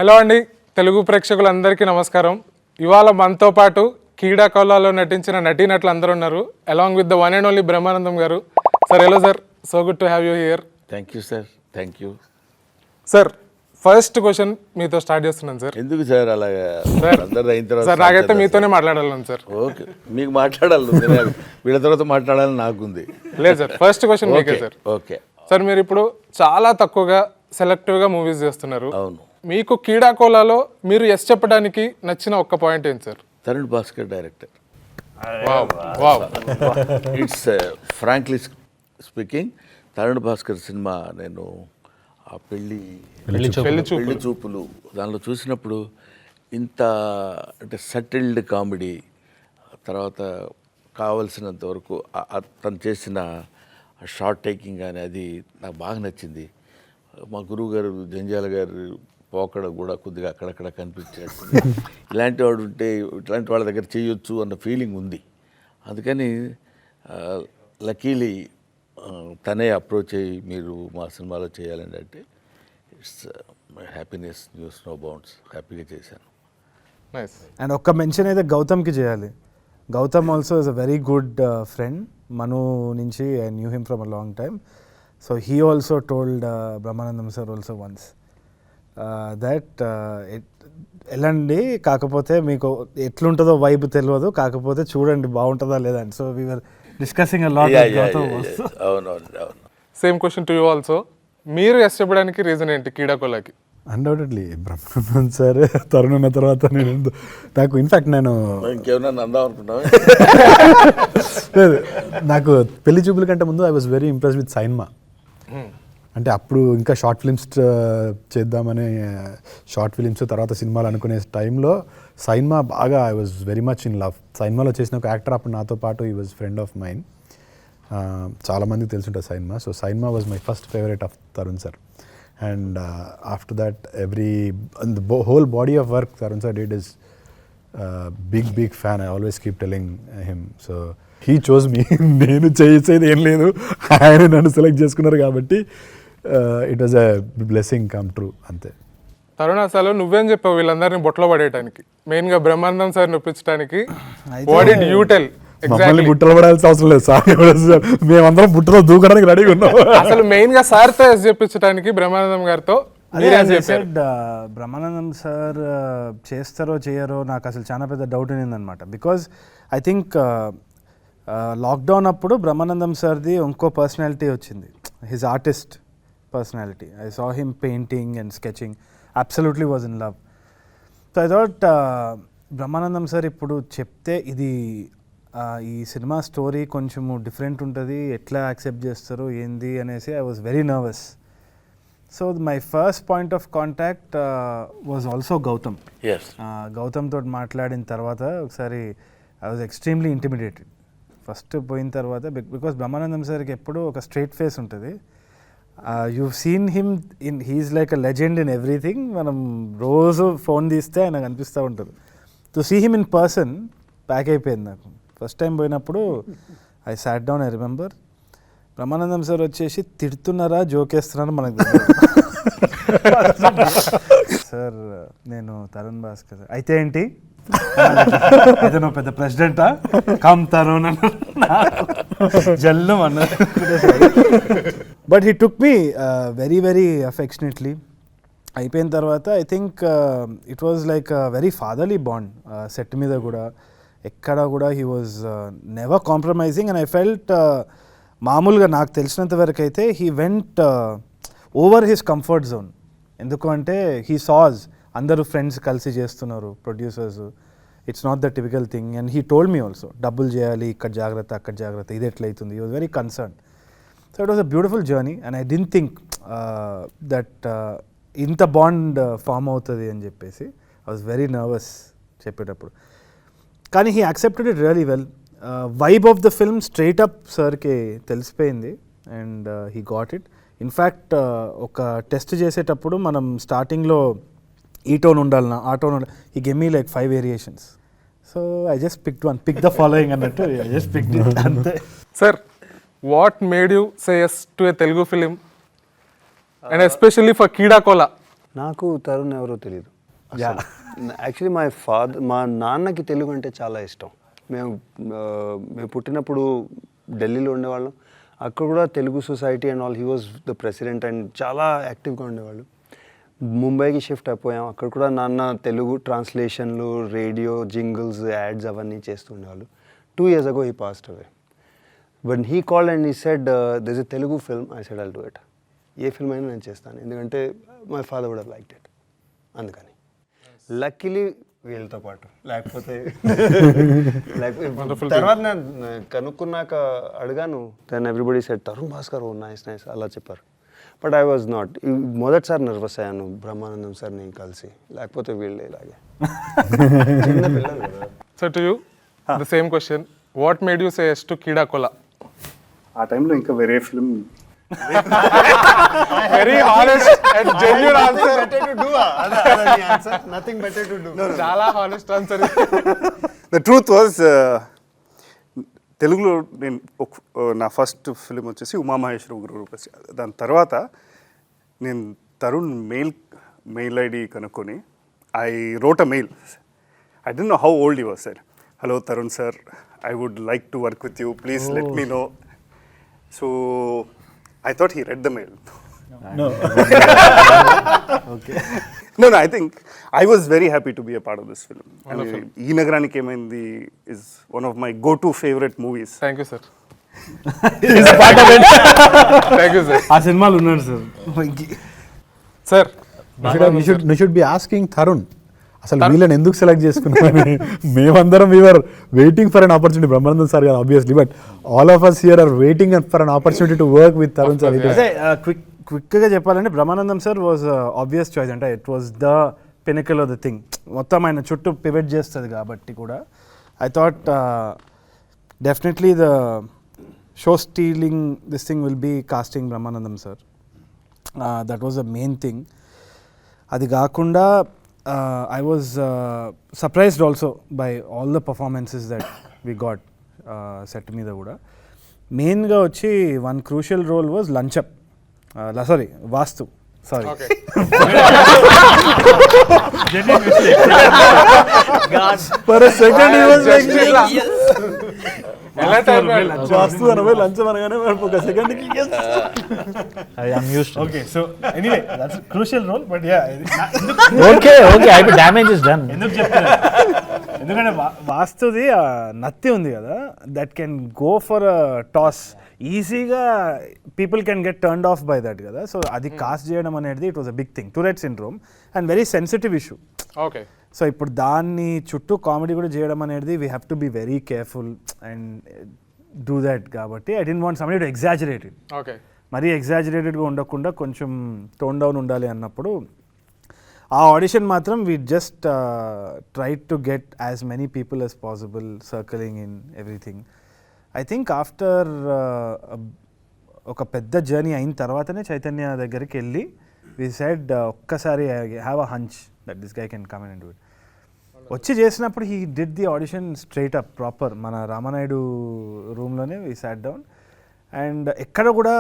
Hello అండి, తెలుగు ప్రేక్షకులందరికీ నమస్కారం. ఇవాళ మనతో పాటు కీడా కోలాలో నటించిన నటీనటులు అందరూ ఉన్నారు. Along with the one and only Brahmanandam garu. Sir hello sir, so good to have you here. Thank you sir, thank you sir. First question మీతో స్టార్ట్ చేస్తున్నాను సార్. ఎందుకు సార్ అలాగా అందరు అయిన తర్వాత? సార్ నాకైతే మీతోనే మాట్లాడాలను సార్. ఓకే, మీకు మాట్లాడాలి, వీళ్ళ తర్వాత మాట్లాడాలని నాకుంది. లేదు సార్, ఫస్ట్ క్వశ్చన్ మీకే సార్. ఓకే సార్, మీరు ఇప్పుడు చాలా తక్కువగా సెలెక్టివ్గా మూవీస్ చేస్తున్నారు. అవును. మీకు కీడా కోలాలో మీరు ఎస్ చెప్పడానికి నచ్చిన ఒక్క పాయింట్ ఏంటి sir? Tarun Bhaskar director. It's frankly speaking, Tarun Bhaskar cinema నేను ఆ పెళ్లి చూపులు దానిలో చూసినప్పుడు ఇంత అంటే సటిల్డ్ కామెడీ, తర్వాత కావలసినంత వరకు తను చేసిన షార్ట్ టేకింగ్ కానీ అది నాకు బాగా నచ్చింది. మా గురువు గారు జంజాల గారు పోకడ కూడా కొద్దిగా అక్కడక్కడ కనిపించాడు. ఇలాంటి వాడు ఉంటే ఇట్లాంటి వాళ్ళ దగ్గర చేయొచ్చు అన్న ఫీలింగ్ ఉంది. అందుకని లక్కీలీ తనే అప్రోచ్ అయ్యి మీరు మా సినిమాలో చేయాలండి అంటే it's my happiness, knows no bounds, హ్యాపీగా చేశాను. నైస్. అండ్ ఒక్క మెన్షన్ అయితే గౌతమ్కి చేయాలి. Gautham also is a very good friend. Manu నుంచి I knew him from a long time. So he also told Brahmanandam sir also once that వెళ్ళండి, కాకపోతే మీకు ఎట్లుంటుందో వైబ్ తెలియదు, కాకపోతే చూడండి బాగుంటుందా లేదా అని. So we were discussing a lot with Gautham also. అవునవును. Same question to you also. మీరు ఎస్ చెప్పడానికి రీజన్ ఏంటి కీడా కోలాకి? Undoubtedly Brahmanandam sir. తరుణ్ ఉన్న తర్వాత నాకు ఇన్ఫ్యాక్ట్ నేను ఇంకేమన్నా అందాం అనుకుంటాను. నాకు పెళ్లి చూపుల కంటే ముందు I was very impress with Sainma. అంటే అప్పుడు ఇంకా షార్ట్ ఫిలిమ్స్ చేద్దామని షార్ట్ ఫిలిమ్స్ తర్వాత సినిమాలు అనుకునే టైంలో సైన్మా బాగా I was very much in love. సైన్మాలో చేసిన ఒక యాక్టర్ అప్పుడు నాతో పాటు ఈ వాజ్ ఫ్రెండ్ ఆఫ్ మైన్. చాలామందికి తెలుసుంటుంది Sainma. So Sainma was my first favourite of Tharun sir. And after that the whole body of work Tarun sir did is big fan. I always keep telling him. So he chose me. నేను చేసేది ఏం లేదు, ఆయన నన్ను select చేసుకున్నారు కాబట్టి it was a blessing come true అంతే. తరుణ్, అసలు నువ్వేం చెప్పావు వీళ్ళందరినీ బొట్లో పడేయడానికి, మెయిన్గా బ్రహ్మానందం సార్ నొప్పించడానికి? What did you tell? మమ్మల్ని బుట్టలు పడాల్సిన అవసరం లేదు సార్, మేమందరం బుట్టలో దూకడానికి రెడీగా ఉన్నాం. అసలు మెయిన్ గా సార్తో ఎస్ చెప్పించడానికి బ్రహ్మానందం గారితో బ్రహ్మానందం సార్ చేస్తారో చేయరో నాకు అసలు చాలా పెద్ద డౌట్ ఉన్నిందనమాట. బికాజ్ ఐ థింక్ లాక్డౌన్ అప్పుడు బ్రహ్మానందం సార్ది ఇంకో పర్సనాలిటీ వచ్చింది, his artist personality. I saw him painting and sketching, absolutely was in love. So I thought Brahmanandam sir ఇప్పుడు చెప్తే ఇది ఈ సినిమా స్టోరీ కొంచెము డిఫరెంట్ ఉంటుంది, ఎట్లా యాక్సెప్ట్ చేస్తారు ఏంది అనేసి I was very nervous. So my first point of contact was also Gautam. Gautam తోటి మాట్లాడిన తర్వాత ఒకసారి I was extremely intimidated first పోయిన తర్వాత. బికాస్ బ్రహ్మానందం సార్కి ఎప్పుడు ఒక స్ట్రైట్ ఫేస్ ఉంటుంది. You seen him he's like a legend in everything. మనం రోజు ఫోన్ తీస్తే ఆయనకు అనిపిస్తూ ఉంటుంది. To see him in person pack అయిపోయింది నాకు. ఫస్ట్ టైం పోయినప్పుడు I sat down. I remember Brahmanandam sir వచ్చేసి తిడుతున్నారా జోకేస్తున్నారా మనకు సార్, నేను తరుణ్ భాస్కర్ అయితే ఏంటి, అయితే నువ్వు పెద్ద ప్రెసిడెంటా, కమ్ తరుణ్ జల్లు అన్నారు. But he took me very very affectionately. అయిపోయిన తర్వాత I think it was like very fatherly bond. Set మీద కూడా ఎక్కడ కూడా he was never compromising. And I felt మామూలుగా నాకు తెలిసినంత వరకు అయితే he went over his comfort zone. ఎందుకు అంటే హీ సాజ్ అందరూ ఫ్రెండ్స్ కలిసి చేస్తున్నారు, producers, it's not the typical thing. And he told me also డబ్బులు చేయాలి, ఇక్కడ జాగ్రత్త అక్కడ జాగ్రత్త, ఇది ఎట్లయితుంది. He was very concern. So it was a beautiful journey. And I didn't think that ఇంత బాండ్ ఫామ్ అవుతుంది అని చెప్పేసి ఐ వాజ్ వెరీ నర్వస్ చెప్పేటప్పుడు. కానీ he accepted it really well. Vibe of the film straight up సార్కి తెలిసిపోయింది and he got it. In fact ఒక test చేసేటప్పుడు మనం స్టార్టింగ్లో ఈ టోన్ ఉండాలన్నా ఆ టోన్ ఉండాలి, he gave me like 5 variations. So I just pick the following అన్నట్టు ఐ జస్ట్ పిక్డ్ ఇట్ అంతే. Sir, what made you say yes to a Telugu film and especially for Keeda Cola? నాకు తరుణ్ ఎవరో తెలియదు. Actually మా నాన్నకి తెలుగు అంటే చాలా ఇష్టం. మేము పుట్టినప్పుడు ఢిల్లీలో ఉండేవాళ్ళం. అక్కడ కూడా Telugu society and all, he was the president and చాలా యాక్టివ్గా ఉండేవాళ్ళు. ముంబైకి షిఫ్ట్ అయిపోయాం. అక్కడ కూడా నాన్న తెలుగు ట్రాన్స్లేషన్లు, రేడియో జింగిల్స్, యాడ్స్ అవన్నీ చేస్తుండేవాళ్ళు. 2 years ago he passed away. When he called and he said, there's a Telugu film, I said, I'll do it. ఏ ఫిల్మ్ అయినా నేను చేస్తాను, ఎందుకంటే my father would have liked it. అందుకని లక్కీలీ వీళ్ళతో పాటు, లేకపోతే తర్వాత నేను కనుక్కున్నాక అడిగాను, then everybody said Tharun Bhascker, oh nice nice అలా చెప్పారు. But I was not. మొదటిసారి నర్వస్ అయ్యాను బ్రహ్మానందం సార్ని కలిసి, లేకపోతే వీళ్ళే ఇలాగే చిన్న పిల్లలు కదా. So to you the same question, what made you say yes to Keeda Cola? ఆ టైంలో ఇంకా వేరే film very honest and genuine answer. Nothing better to do. చాలా honest answer. The truth was, తెలుగులో నేను నా ఫస్ట్ ఫిలిం వచ్చేసి ఉమామహేశ్వర గురురూపసి. దాని తర్వాత నేను తరుణ్ మెయిల్ ఐడి కనుక్కొని I wrote a mail. I don't know how old you was sir. Hello Tarun sir, I would like to work with you, please let me know. So I thought he read the mail. No. Okay. No, I think I was very happy to be a part of this film. Ee Nagarani Kemaindi is one of my go-to favorite movies. Thank you, sir. He's a part of it. Thank you, sir. ఆ సినిమాలు ఉన్నాడు sir. Sir, you should be asking Tarun. అసలు వీళ్ళని ఎందుకు select చేసుకున్నామని మేమందరం we are waiting for an opportunity. Brahmanandam sir garu obviously, but all of us here are waiting for an opportunity to work with Tharun sir. క్విక్గా చెప్పాలంటే Brahmanandam sir was obvious choice. అంటే it was the pinnacle of the thing. మొత్తం ఆయన చుట్టూ pivot చేస్తుంది కాబట్టి కూడా I thought definitely the show stealing this thing will be casting Brahmanandam sir. That was the main thing. అది కాకుండా I was surprised also by all the performances that we got set మీద కూడా. మెయిన్గా వచ్చి one crucial role was Lanchap. Sorry, Vastu. Sorry. okay. For a second he was like, ఎలా time వాస్తు అనవే లంచం అనగానే ఒక second I am used to. Okay. So anyway that's crucial role. But yeah Okay, damage is done. ఎందుకు చెప్తున్నా, ఎందుకంటే వాస్తుది నత్తి ఉంది కదా, that can go for toss ఈజీగా. People can get turned off by that కదా. సో అది కాస్ట్ చేయడం అనేది it was a big thing. Tourette syndrome and very sensitive issue. Okay. So ఇప్పుడు దాన్ని చుట్టూ కామెడీ కూడా చేయడం అనేది we have to be very careful and do that. కాబట్టి I don't want somebody to exaggerate it. Okay. మరీ ఎగ్జాజరేటెడ్గా ఉండకుండా కొంచెం టోన్ డౌన్ ఉండాలి అన్నప్పుడు ఆ ఆడిషన్ మాత్రం we just try to get as many people as possible circling in everything. I think after ఒక పెద్ద జర్నీ అయిన తర్వాతనే చైతన్య దగ్గరికి వెళ్ళి వి సెడ్ ఒక్కసారి have a hunch that this guy can come and do it. వచ్చి చేసినప్పుడు he did the audition straight up proper మన రామానాయుడు రూమ్లోనే వి సాట్ డౌన్. అండ్ ఎక్కడ కూడా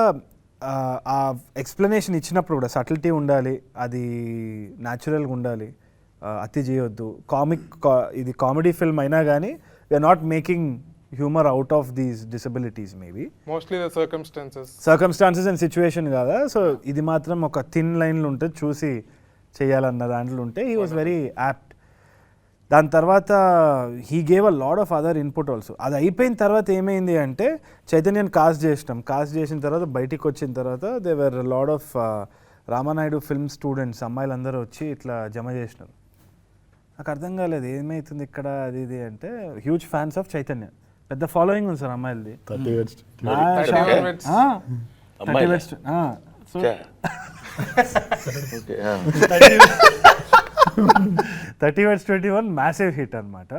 ఆ ఎక్స్ప్లెనేషన్ ఇచ్చినప్పుడు కూడా సటిల్టీ ఉండాలి, అది న్యాచురల్గా ఉండాలి, అతి చేయొద్దు. ఇది కామెడీ ఫిల్మ్ అయినా కానీ we're not making humour out of these disabilities. Maybe mostly the circumstances and situation కదా. సో ఇది మాత్రం ఒక థిన్ లైన్లు ఉంటుంది, చూసి చేయాలన్న దాంట్లో ఉంటే హీ వాజ్ వెరీ యాప్ట్. దాని తర్వాత he gave a lot of other input also. అది అయిపోయిన తర్వాత ఏమైంది అంటే చైతన్యని కాస్ట్ చేసిన తర్వాత బయటికి వచ్చిన తర్వాత they were lot of Ramanaidu film students అమ్మాయిలందరూ వచ్చి ఇట్లా జమ చేసినారు. నాకు అర్థం కాలేదు ఏమవుతుంది ఇక్కడ అది ఇది అంటే. హ్యూజ్ ఫ్యాన్స్ ఆఫ్ చైతన్య, పెద్ద ఫాలోయింగ్ ఉంది సార్ అమ్మాయిలది. 30 West. సో 30/21 మ్యాసివ్ హిట్ అనమాట.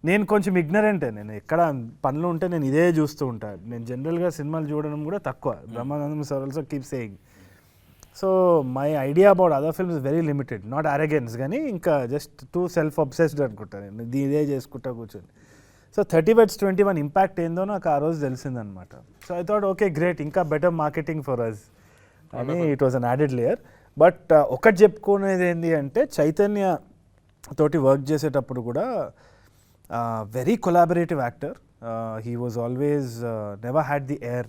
నేను కొంచెం ఇగ్నరెంటే, నేను ఎక్కడ పనులు ఉంటే నేను ఇదే చూస్తూ ఉంటాను. నేను జనరల్గా సినిమాలు చూడడం కూడా తక్కువ. Brahmanandam sir also keep saying. So my idea about other films is very limited. Not arrogance కానీ ఇంకా జస్ట్ టూ సెల్ఫ్ అబ్సెస్డ్ అనుకుంటాను నేను, ఇదే చేసుకుంటా కూర్చొని. సో 30/21 ఇంపాక్ట్ ఏందో నాకు ఆ రోజు తెలిసిందనమాట. So I thought okay great, ఇంకా బెటర్ మార్కెటింగ్ ఫర్ అస్ అని. It was an added layer. But ఒకటి చెప్పుకునేది ఏంటి అంటే చైతన్య తోటి వర్క్ చేసేటప్పుడు కూడా very collaborative actor. He was always never had the air.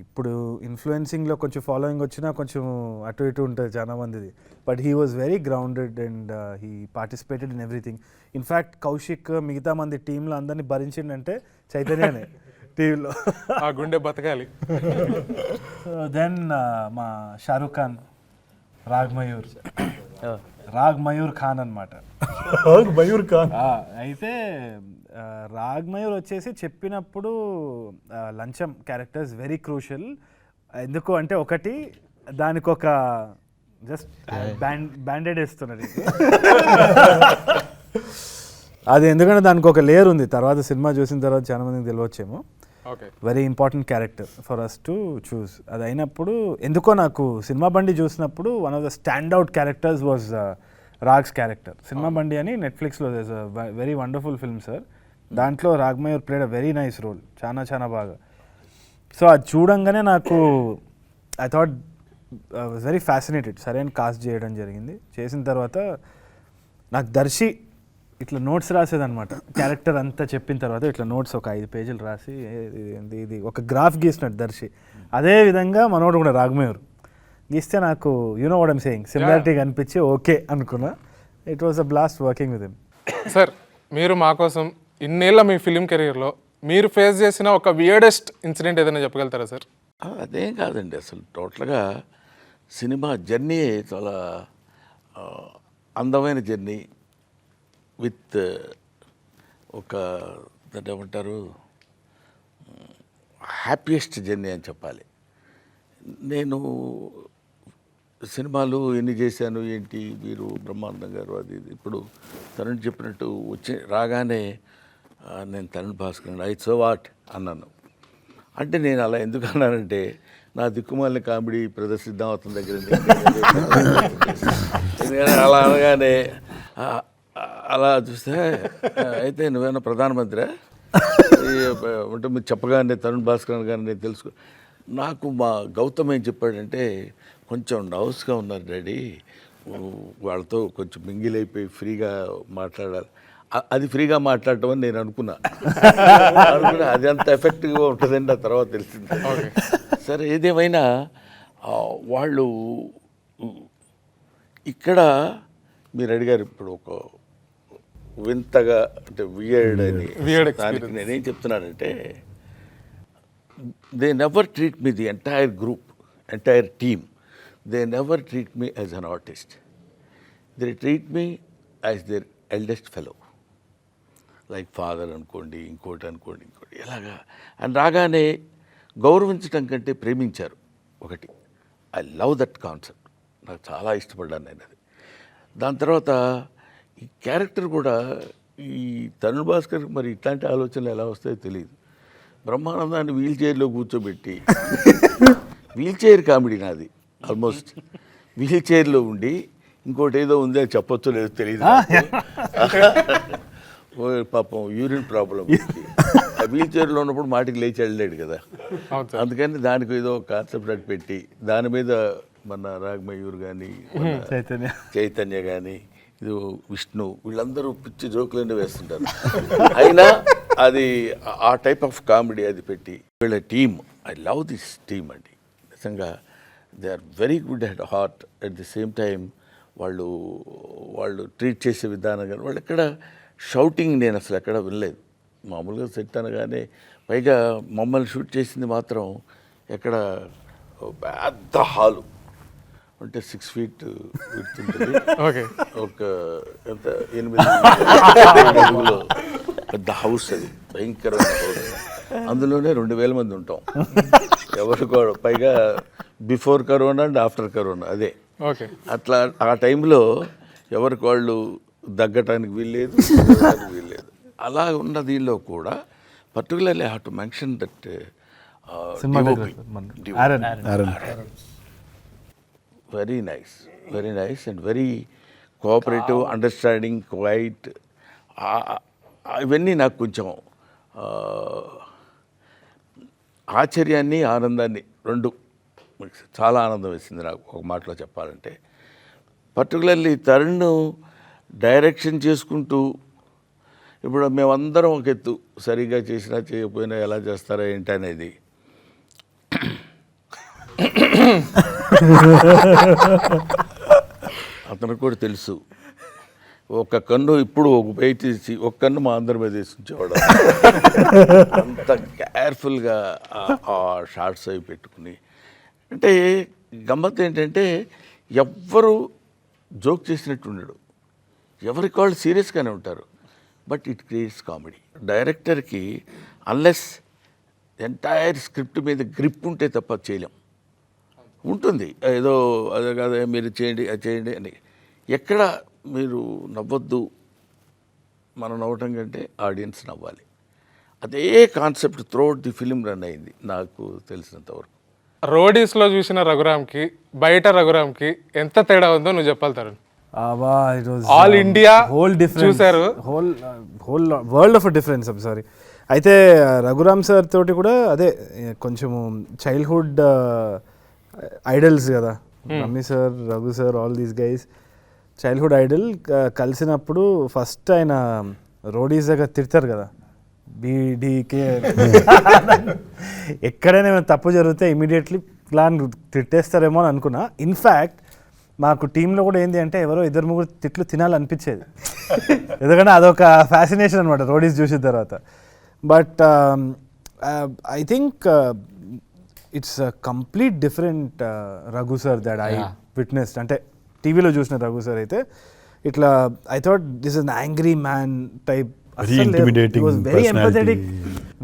ఇప్పుడు ఇన్ఫ్లుయెన్సింగ్లో కొంచెం ఫాలోయింగ్ వచ్చినా కొంచెం అటు ఇటు ఉంటుంది చాలా మందిది, but he was very grounded and he participated in everything. In fact Kaushik మిగతా మంది టీంలో అందరినీ భరించిండంటే చైతన్యనే టీవీలో. ఆ గుండె బతకాలి. దెన్ మా షారూక్ ఖాన్, రాగ్ మయూర్ ఖాన్ అనమాట. మయూర్ ఖాన్ అయితే రాగ్ మయూర్ వచ్చేసి చెప్పినప్పుడు లంచం క్యారెక్టర్స్ వెరీ క్రూషియల్. ఎందుకు అంటే ఒకటి దానికి ఒక జస్ట్ బ్యాండెడ్ వేస్తున్నది అది, ఎందుకంటే దానికి ఒక లేయర్ ఉంది. తర్వాత సినిమా చూసిన తర్వాత చాలా మందికి తెలియవచ్చేమో. Very important character for us to choose. అది అయినప్పుడు ఎందుకో నాకు సినిమా బండి చూసినప్పుడు one of the stand out characters was Rag's character. Cinema Bandi అని నెట్ఫ్లిక్స్లో వెరీ వండర్ఫుల్ ఫిల్మ్ సార్. దాంట్లో Rag Mayur played a very nice role, చాలా బాగా. సో అది చూడంగానే నాకు I thought was very fascinated. సరైన కాస్ట్ చేయడం జరిగింది. చేసిన తర్వాత నాకు దర్శి ఇట్లా నోట్స్ రాసేదనమాట. క్యారెక్టర్ అంతా చెప్పిన తర్వాత ఇట్లా నోట్స్ ఒక 5 పేజీలు రాసి ఇది ఒక గ్రాఫ్ గీసినట్టు దర్శి. అదే విధంగా మనోడు కూడా రాగ్మయూర్ గీస్తే నాకు you know what I'm saying similarity కనిపించి ఓకే అనుకున్నా. It was a blast working with him. Sir, మీరు మా కోసం ఇన్నేళ్ళ మీ ఫిలిం కెరీర్లో మీరు ఫేస్ చేసిన ఒక వియర్డెస్ట్ ఇన్సిడెంట్ ఏదైనా చెప్పగలుగుతారా సార్? అదేం కాదండి, అసలు టోటల్గా సినిమా జర్నీ చాలా అందమైన జర్నీ విత్ ఒక దాన్ని ఏమంటారు హ్యాపీయెస్ట్ జర్నీ అని చెప్పాలి. నేను సినిమాలు ఎన్ని చేశాను ఏంటి, మీరు బ్రహ్మానందం గారు అది ఇప్పుడు తరుణ్ చెప్పినట్టు వచ్చి రాగానే నేను Tarun Bhaskar I so what అన్నాను. అంటే నేను అలా ఎందుకు అన్నానంటే నా దిక్కుమాలిన కామెడీ ప్రదర్శిద్దాం అతని దగ్గర ఎందుకంటే అలా అనగానే అలా చూస్తే అయితే నువ్వేనా ప్రధానమంత్రి అంటే మీరు చెప్పగానే తరుణ్ భాస్కర్ గారిని నేను తెలుసుకో. నాకు మా గౌతమ్ ఏం చెప్పాడంటే కొంచెం నర్వస్గా ఉన్నారు డాడీ, వాళ్ళతో కొంచెం మింగిల్ అయిపోయి ఫ్రీగా మాట్లాడాలి. అది ఫ్రీగా మాట్లాడటం అని నేను అనుకున్నా అది అంత ఎఫెక్టివ్గా ఉంటుందండి ఆ తర్వాత తెలిసింది. సరే ఏదేమైనా వాళ్ళు ఇక్కడ మీరు అడిగారు ఇప్పుడు ఒక వింతగా అంటే వియర్డ్ అని, దానికి నేనేం చెప్తున్నానంటే they never treat me the entire team they never treat me as an artist, they treat me as their eldest fellow, like father అనుకోండి, ఇంకోటి ఎలాగా. అని రాగానే గౌరవించడం కంటే ప్రేమించారు ఒకటి. ఐ లవ్ దట్ కాన్సెప్ట్, నాకు చాలా ఇష్టపడ్డాను నేను అది. దాని తర్వాత ఈ క్యారెక్టర్ కూడా ఈ తరుణ్ భాస్కర్ మరి ఇట్లాంటి ఆలోచనలు ఎలా వస్తాయో తెలియదు. బ్రహ్మానందాన్ని వీల్ చైర్లో కూర్చోబెట్టి వీల్ చైర్ కామెడీ నాది, ఆల్మోస్ట్ వీల్ చైర్లో ఉండి ఇంకోటి ఏదో ఉంది అని చెప్పొచ్చో లేదో తెలియదు. పాపం యూరిన్ ప్రాబ్లం వీల్ చైర్లో ఉన్నప్పుడు మాటికి లేచి వెళ్ళలేడు కదా, అందుకని దానికి ఏదో కాన్సెప్ట్ అటు పెట్టి దాని మీద మన రాగమయూర్ కానీ చైతన్య కానీ ఇది విష్ణు వీళ్ళందరూ పిచ్చి జోకులన్నీ వేస్తుంటారు. అయినా అది ఆ టైప్ ఆఫ్ కామెడీ అది పెట్టి వీళ్ళ team, I love this team అండి నిజంగా. They are very good at heart. At the same time వాళ్ళు ట్రీట్ చేసే విధానం కానీ వాళ్ళు ఎక్కడ షౌటింగ్ నేను అసలు ఎక్కడ వినలేదు. మామూలుగా సెట్ అనగానే పైగా మమ్మల్ని షూట్ చేసింది మాత్రం ఎక్కడ పెద్ద హాలు అంటే 6 feet విడుతుంటుంది, ఒక ఎంత 8 అడుగులో పెద్ద హౌస్, అది భయంకరమైన హౌస్. అందులోనే 2000 మంది ఉంటాం ఎవరు కూడా, పైగా before corona and after corona అదే. అట్లా ఆ టైంలో ఎవరికి వాళ్ళు దగ్గటానికి వీల్లేదు, వీల్లేదు. అలా ఉన్న దీనిలో కూడా particularly have to mention that very nice and very cooperative, understanding, quite. ఇవన్నీ నాకు కొంచెం ఆశ్చర్యాన్ని ఆనందాన్ని రెండు చాలా ఆనందం వేసింది నాకు ఒక మాటలో చెప్పాలంటే. పర్టికులర్లీ తరుణ్ డైరెక్షన్ చేసుకుంటూ, ఇప్పుడు మేమందరం ఒక ఎత్తు, సరిగ్గా చేసినా చేయకపోయినా ఎలా చేస్తారా ఏంటి అనేది అతనికి కూడా తెలుసు. ఒక కన్ను ఇప్పుడు ఒక బయట తీసి ఒక కన్ను మా అందరి మీద వేసి ఉంచేవాడు. అంత కేర్ఫుల్గా ఆ షార్ట్స్ అవి పెట్టుకుని. అంటే గమ్మత్ ఏంటంటే ఎవ్వరు జోక్ చేసినట్టు ఉండడు, ఎవరికి వాళ్ళు సీరియస్గానే ఉంటారు. But it creates comedy. డైరెక్టర్కి అన్లెస్ ఎంటైర్ స్క్రిప్ట్ మీద గ్రిప్ ఉంటే తప్ప చేయలేం. ఉంటుంది ఏదో అదే కాదు మీరు చేయండి అది చేయండి అని. ఎక్కడ మీరు నవ్వొద్దు, మనం నవ్వటం కంటే ఆడియన్స్ నవ్వాలి. అదే concept throughout the film run అయింది నాకు తెలిసినంతవరకు. రోడీస్లో చూసిన రఘురామ్కి బయట రఘురామ్కి ఎంత తేడా ఉందో నువ్వు చెప్పాలి Tarun. It was All India whole difference, చూశారు. whole world of a difference. I'm sorry. అయితే రఘురామ్ సార్ తోటి కూడా అదే కొంచెము చైల్డ్హుడ్ ఐడల్స్ కదా, రమ్మి sir, Raghu sir, all these guys childhood idol. కలిసినప్పుడు ఫస్ట్ ఆయన రోడీస్ దగ్గర తిడతారు కదా, బీడీకే ఎక్కడైనా ఏమైనా తప్పు జరిగితే ఇమీడియట్లీ ప్లాన్ తిట్టేస్తారేమో అని అనుకున్నా. ఇన్ఫ్యాక్ట్ మాకు టీంలో కూడా ఏంటి అంటే ఎవరో 2-3 తిట్లు తినాలనిపించేది, ఎందుకంటే అదొక ఫ్యాసినేషన్ అనమాట రోడీస్ చూసిన తర్వాత. But I think it's complete different Raghu sir that I witnessed. అంటే టీవీలో చూసిన రఘు సార్ అయితే ఇట్లా I thought this is an angry man type. intimidating very personality. Empathetic,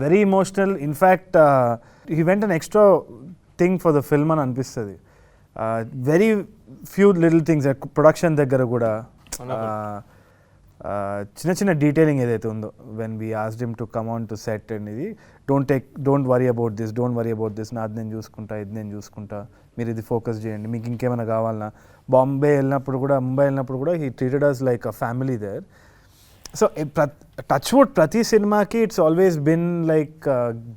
very emotional. In fact he went an extra thing for the film అని అనిపిస్తుంది. Very few little things production దగ్గర కూడా చిన్న చిన్న డీటెయిలింగ్ ఏదైతే ఉందో, when we asked him to come on to set and ఇది don't worry about this, నాది నేను చూసుకుంటా, ఇది నేను చూసుకుంటా, మీరు ఇది ఫోకస్ చేయండి, మీకు ఇంకేమైనా కావాలన్నా. ముంబై వెళ్ళినప్పుడు కూడా he treated us like a family there. So touch wood ప్రతి సినిమాకి it's always been like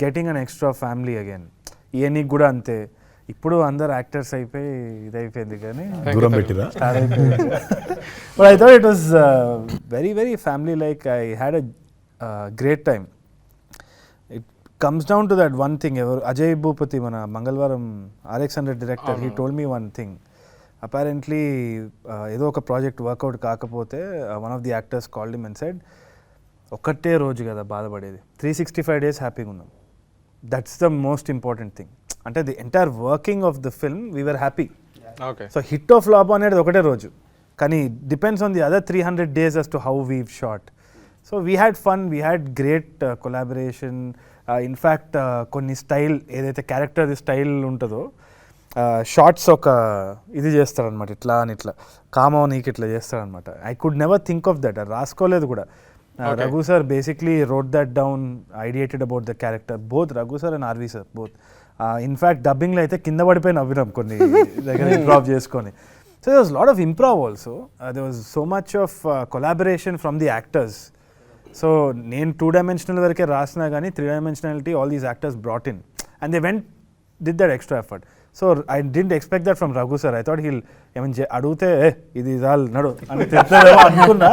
getting an extra family again. ఈయనకి కూడా అంతే. ఇప్పుడు అందరు యాక్టర్స్ అయిపోయి ఇదైపోయింది కానీ దూరం పెట్టిరా. But I thought it was very very family like. I had a great time. It comes down to that one thing. ఎవరు అజయ్ భూపతి మన Mangalavaaram RX100 director, he told me one thing. Apparently ఏదో ఒక ప్రాజెక్ట్ వర్కౌట్ కాకపోతే one of the actors called him and said, ఒక్కటే రోజు కదా బాధపడేది, 365 days హ్యాపీగా ఉన్నాం. That's the most important thing. అంటే the entire working of the film we were happy. Okay. So hit of flop అనేది ఒకటే రోజు, కానీ depends on the other 300 days as to how we've shot. So we had fun, we had great collaboration. In fact కొన్ని style ఏదైతే character style ఉంటుందో, shorts ఒక ఇది చేస్తారనమాట, ఇట్లా అని ఇట్లా కామో నీకు ఇట్లా చేస్తారనమాట. I could never think of that, రాసుకోలేదు కూడా. Raghu sir basically wrote that down, ideated about the character. Both Raghu sir and RV sir, both. In fact, dubbing lo aithe kinda padipoyi navvinam konni దగ్గర improv cheskoni. So there was a lot of improv also. There was so much of collaboration from the actors. So నేను 2-dimensional వరకే రాసినా కానీ 3-dimensionality all these actors brought in, and they did that extra effort. So I didn't expect that from Raghu sir. I thought he'll ఏమైనా అడిగితే ఇది చాలు నడు అని తిడతాడేమో అనుకున్నా,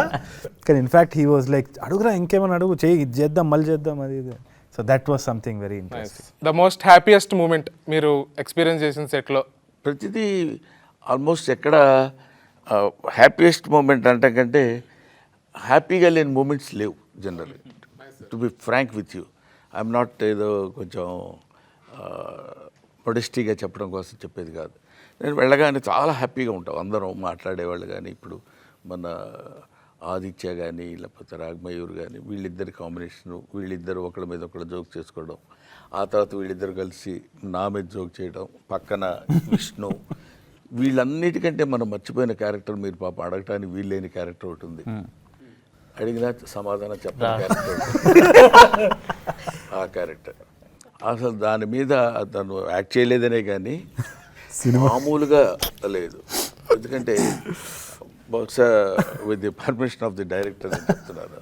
కానీ ఇన్ఫ్యాక్ట్ హీ వాజ్ లైక్, అడుగురా ఇంకేమైనా అడుగు, చేయి, ఇది చేద్దాం, మళ్ళీ చేద్దాం, అది ఇది. So that was something very interesting. The most happiest moment మీరు ఎక్స్పీరియన్స్ చేసిన సెట్లో? ప్రతిదీ ఆల్మోస్ట్ ఎక్కడ హ్యాపీయెస్ట్ మూమెంట్ అంటే కంటే హ్యాపీగా లేని మూమెంట్స్ లేవు generally. To be frank with you, I'm not ఏదో కొంచెం మొడెస్టీగా చెప్పడం కోసం చెప్పేది కాదు. నేను వెళ్ళగానే చాలా హ్యాపీగా ఉంటాం, అందరం మాట్లాడేవాళ్ళు. కానీ ఇప్పుడు మన ఆదిత్య కానీ లేకపోతే రాగమయూర్ కానీ, వీళ్ళిద్దరి కాంబినేషను, వీళ్ళిద్దరు ఒకళ్ళ మీద ఒకళ్ళు జోక్ చేసుకోవడం, ఆ తర్వాత వీళ్ళిద్దరు కలిసి నా మీద జోక్ చేయడం, పక్కన విష్ణు, వీళ్ళన్నిటికంటే మనం మర్చిపోయిన క్యారెక్టర్, మీరు పాప అడగటానికి వీళ్ళేని క్యారెక్టర్ ఒకటి ఉంది, అడిగినా సమాధానం చెప్పిన క్యారెక్టర్, ఆ క్యారెక్టర్. అసలు దాని మీద తను యాక్ట్ చేయలేదనే కానీ మామూలుగా లేదు. ఎందుకంటే బహుశా with the permission of the director అని చెప్తున్నారు.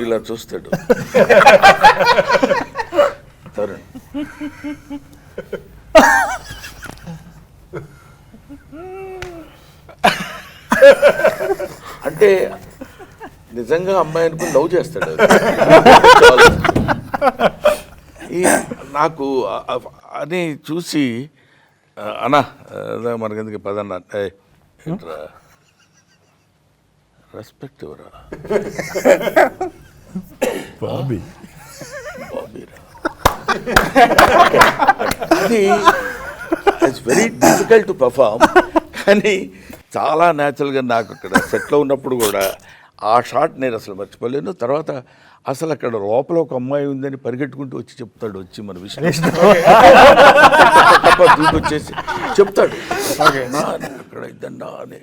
ఇలా చూస్తాడు, తరుణ్. అంటే నిజంగా అమ్మాయి అనుకుని లవ్ చేస్తాడు. నాకు అని చూసి అన్నా మనకెందుకు పదన్నా రెస్పెక్ట్ ఎవరా బాబీరా అది it's very difficult to perform. కానీ చాలా న్యాచురల్గా నాకు అక్కడ సెట్లో ఉన్నప్పుడు కూడా ఆ షాట్ నేను అసలు మర్చిపోలేను. తర్వాత అసలు అక్కడ లోపల ఒక అమ్మాయి ఉందని పరిగెట్టుకుంటూ వచ్చి చెప్తాడు, వచ్చి మన విషయం దూకొచ్చేసి చెప్తాడు అక్కడ ఇద్దన్నా అని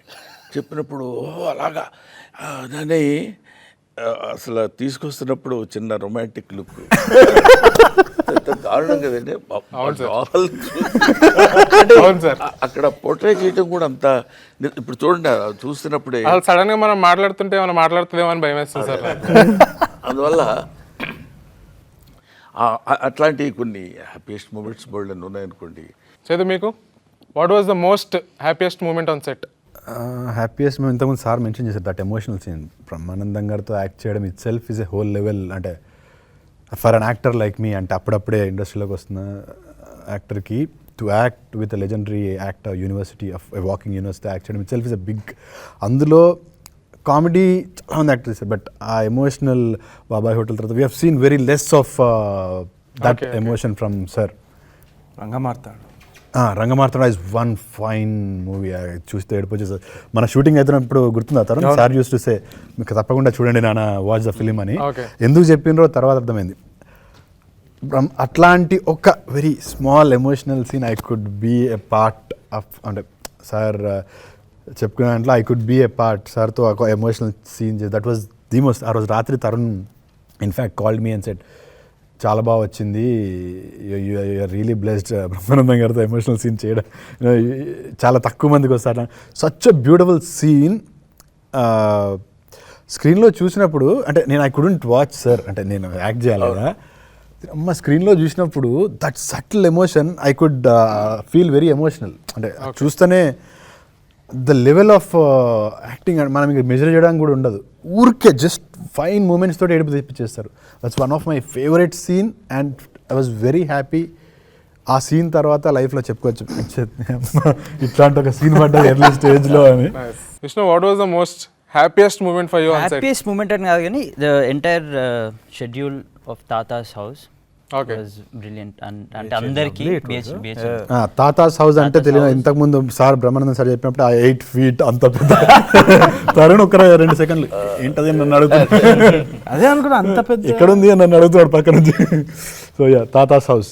చెప్పినప్పుడు అలాగా దాన్ని అసలు తీసుకొస్తున్నప్పుడు చిన్న రొమాంటిక్ లుక్ దారుణం కదండి. అక్కడ పోర్ట్రే చేయటం కూడా అంత ఇప్పుడు చూడండి చూస్తున్నప్పుడే సడన్ గా మనం మాట్లాడుతుంటే మనం మాట్లాడుతుందేమో అని భయం వేస్తుంది సార్. అందువల్ల అట్లాంటి కొన్ని హ్యాపీయెస్ట్ మూమెంట్స్ బోల్డ్ అని ఉన్నాయనుకోండి. చేదు మీకు what was the most happiest moment on set? Happiest మేము ఇంతకుముందు సార్ మెన్షన్ చేశారు దట్ ఎమోషనల్ సీన్. బ్రహ్మానందం గారితో యాక్ట్ చేయడం itself is a whole level. అంటే for an actor like me, అంటే అప్పుడప్పుడే ఇండస్ట్రీలోకి వస్తున్న యాక్టర్కి to act with a legendary actor university of walking university act చేయడం itself is a big. అందులో కామెడీ చాలామంది యాక్ట్ చేశారు, బట్ ఆ ఎమోషనల్ బాబాయ్ హోటల్ తర్వాత we have seen very less of that emotion from sir. Rangamarthanda is one fine movie. చూస్తే ఏడిపోచేసారు. మన shooting అవుతున్నప్పుడు గుర్తుందా Tarun sir use to say మీకు తప్పకుండా చూడండి నాన్న వాచ్ ద ఫిలిం అని. ఎందుకు చెప్పినరో తర్వాత అర్థమైంది. అట్లాంటి ఒక very small emotional scene I could be a part of. అంటే సార్ చెప్పుకునే దాంట్లో I could be a part. సార్తో ఒక emotional scene that was the most. ఆ రోజు రాత్రి Tarun in fact called me and said చాలా బాగా వచ్చింది, యూఆర్ రియలీ బ్లెస్డ్ బ్రహ్మానందం గారితో ఎమోషనల్ సీన్ చేయడం. చాలా తక్కువ మందికి వస్తారు. Such a beautiful scene. స్క్రీన్లో చూసినప్పుడు అంటే నేను ఐ కుడెంట్ వాచ్ సార్, అంటే నేను యాక్ట్ చేయాలి కదా, అమ్మ స్క్రీన్లో చూసినప్పుడు that subtle emotion I could feel very emotional. అంటే చూస్తేనే ద లెవెల్ ఆఫ్ యాక్టింగ్ మనం ఇంకా మెజర్ చేయడానికి కూడా ఉండదు. ఊరికే జస్ట్ ఫైన్ మూమెంట్స్ తోటి ఏడుపు తెప్పించేస్తారు. That's one of my favourite scene and I was very happy. ఆ సీన్ తర్వాత లైఫ్లో చెప్పుకోవచ్చు ఇట్లాంటి ఒక సీన్ పడ్డది ఎర్లీ స్టేజ్లో అని. Vishnu, what was the most happiest moment for you on set? Happiest moment అని కాదు కానీ ద ఎంటైర్ షెడ్యూల్ ఆఫ్ తాతాస్ హౌస్ వాజ్ బ్రిలియంట్. అంటే అందరికీ తాతాస్ హౌస్ అంటే తెలియదు. ఇంతకుముందు సార్ బ్రహ్మానందం సార్ చెప్పినప్పుడు ఆ 8 feet అంత పెద్ద తరుణ్ ఒక 2 సెకండ్లు ఏంటది నన్ను అడుగుతున్నాడు. అదే అనుకున్నా అంత పెద్ద ఎక్కడ ఉంది అని నన్ను అడుగుతున్నాడు పక్క నుంచి. సో యా తాతాస్ హౌస్,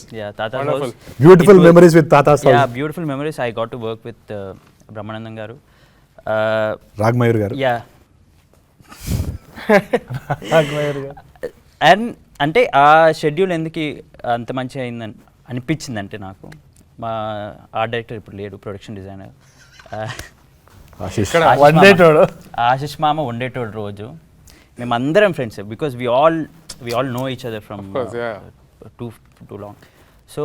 బ్యూటిఫుల్ మెమరీస్ విత్ తాతాస్ house. Beautiful memories. I got to work with Brahmanandam గారు, రాఘమయూర్ గారు. యా అండ్ అంటే ఆ షెడ్యూల్ ఎందుకు అంత మంచిగా అయిందని అనిపించింది అంటే నాకు మా ఆర్ట్ డైరెక్టర్ ఇప్పుడు లేడు, ప్రొడక్షన్ డిజైనర్ ఆశిష్ మామ ఉండేటోడు రోజు మేమందరం friends because we all know each other from too long. So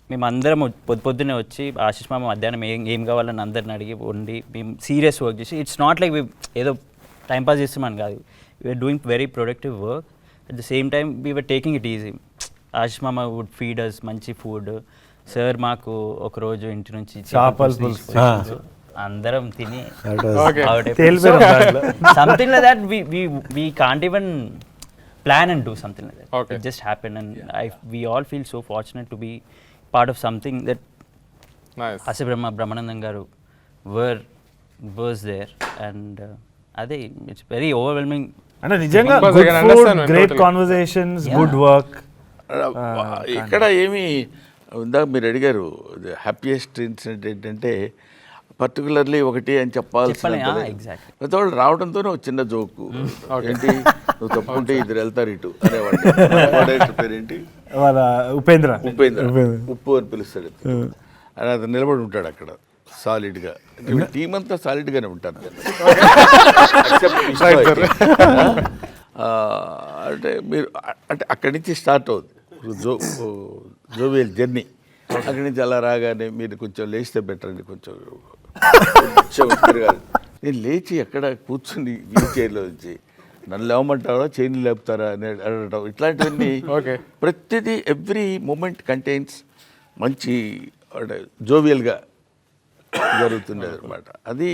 మేమందరం పొద్దున్నే వచ్చి ఆశిష్ మామ మధ్యాహ్నం ఏం కావాలని అందరిని అడిగి వండి మేము సీరియస్ వర్క్ చేసి ఇట్స్ నాట్ లైక్ ఏదో టైంపాస్ చేస్తామని కాదు, we're doing very productive work. At the same time we were taking it easy. Ashish మామ వుడ్ ఫీడ్ అస్ మంచి ఫుడ్. సార్ మాకు ఒకరోజు ఇంటి నుంచి అందరం తిని something like that we can't even plan and do something like that. It just happened and we all feel so fortunate to be part of something that Ase Brahmanandam Garu was there and ade it's very overwhelming. అంటే నిజంగా good food, great conversations, good work. ఇక్కడ ఏమి ఇందాక మీరు అడిగారు happiest incident ఏంటంటే particularly ఒకటి అని చెప్పాల్సిన వాళ్ళు రావడంతోనే ఒక చిన్న జోకు ఏంటి నువ్వు తప్పుకుంటే ఇద్దరు వెళ్తారు ఇటు అనేవాడు. పేరేంటి? ఉపేంద్ర. ఉప్పు అని పిలుస్తాడు. అని అతను నిలబడి ఉంటాడు అక్కడ సాలిడ్గా. టీం అంతా సాలిడ్గానే ఉంటారు. అంటే మీరు అంటే అక్కడి నుంచి స్టార్ట్ అవుతుంది జోవియల్ జర్నీ. అక్కడి నుంచి అలా రాగానే మీరు కొంచెం లేచితే బెటర్ అండి, కొంచెం తిరగాలి. నేను లేచి ఎక్కడ కూర్చుని వీల్ చైర్లో వచ్చి నన్ను లేవమంటారా చైర్లు లేపుతారా అని అడగటం, ఇట్లాంటివన్నీ ప్రతిదీ ఎవ్రీ మూమెంట్ కంటైన్స్ మంచి జోవియల్గా జరుగుతుండేది అనమాట. అది